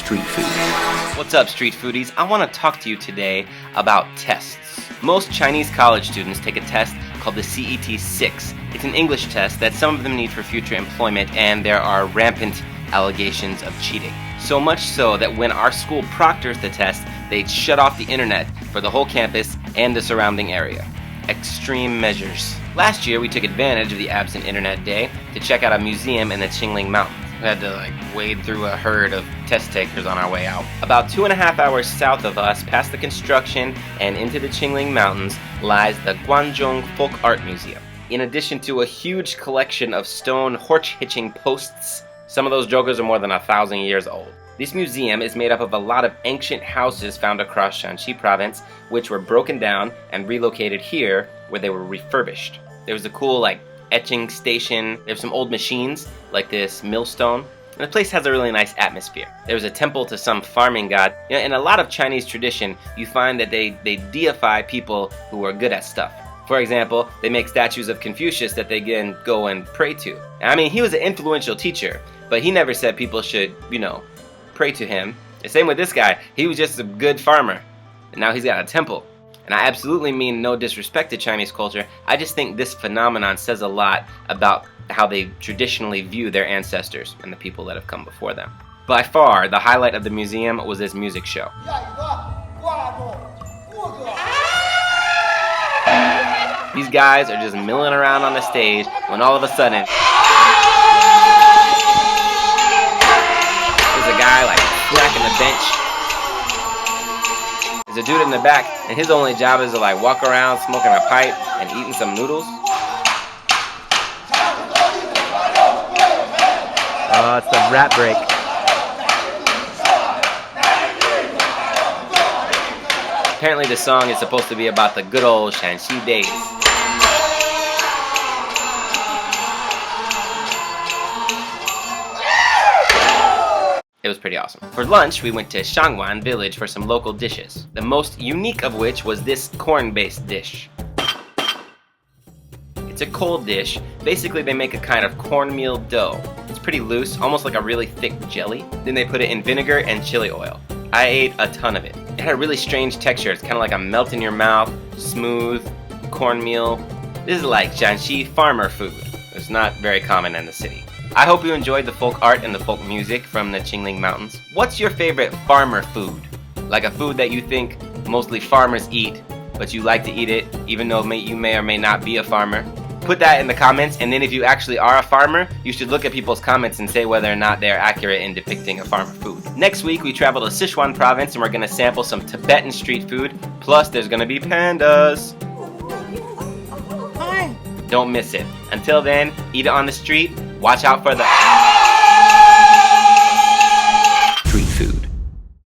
street food. What's up, street foodies? I want to talk to you today about tests. Most Chinese college students take a test called the CET-6. It's an English test that some of them need for future employment, and there are rampant allegations of cheating. So much so that when our school proctors the test, they shut off the internet for the whole campus and the surrounding area. Extreme measures. Last year, we took advantage of the absent internet day to check out a museum in the Qing Ling Mountains. We had to wade through a herd of test takers on our way out. About 2.5 hours south of us, past the construction and into the Qing Ling Mountains, lies the Guangzhou Folk Art Museum. In addition to a huge collection of stone horse-hitching posts, some of those jokers are more than 1,000 years old. This museum is made up of a lot of ancient houses found across Shaanxi province, which were broken down and relocated here where they were refurbished. There was a cool etching station. There's some old machines like this millstone. And the place has a really nice atmosphere. There was a temple to some farming god. In a lot of Chinese tradition, you find that they deify people who are good at stuff. For example, they make statues of Confucius that they can go and pray to. I mean, he was an influential teacher, but he never said people should, pray to him. The same with this guy. He was just a good farmer, and now he's got a temple. And I absolutely mean no disrespect to Chinese culture. I just think this phenomenon says a lot about how they traditionally view their ancestors and the people that have come before them. By far, the highlight of the museum was this music show. These guys are just milling around on the stage when all of a sudden there's a guy smacking the bench. There's a dude in the back, and his only job is to walk around smoking a pipe and eating some noodles. Oh, it's the rap break. Apparently the song is supposed to be about the good old Shaanxi days. It was pretty awesome. For lunch, we went to Shangwan village for some local dishes, the most unique of which was this corn-based dish. It's a cold dish. Basically, they make a kind of cornmeal dough. It's pretty loose, almost like a really thick jelly. Then they put it in vinegar and chili oil. I ate a ton of it. It had a really strange texture. It's kind of like a melt in your mouth, smooth cornmeal. This is like Shaanxi farmer food. It's not very common in the city. I hope you enjoyed the folk art and the folk music from the Qing Ling Mountains. What's your favorite farmer food? Like a food that you think mostly farmers eat, but you like to eat it even though you may or may not be a farmer? Put that in the comments, and then if you actually are a farmer, you should look at people's comments and say whether or not they're accurate in depicting a farmer food. Next week, we travel to Sichuan province and we're going to sample some Tibetan street food, plus there's going to be pandas. Hi. Don't miss it. Until then, eat it on the street. Watch out for the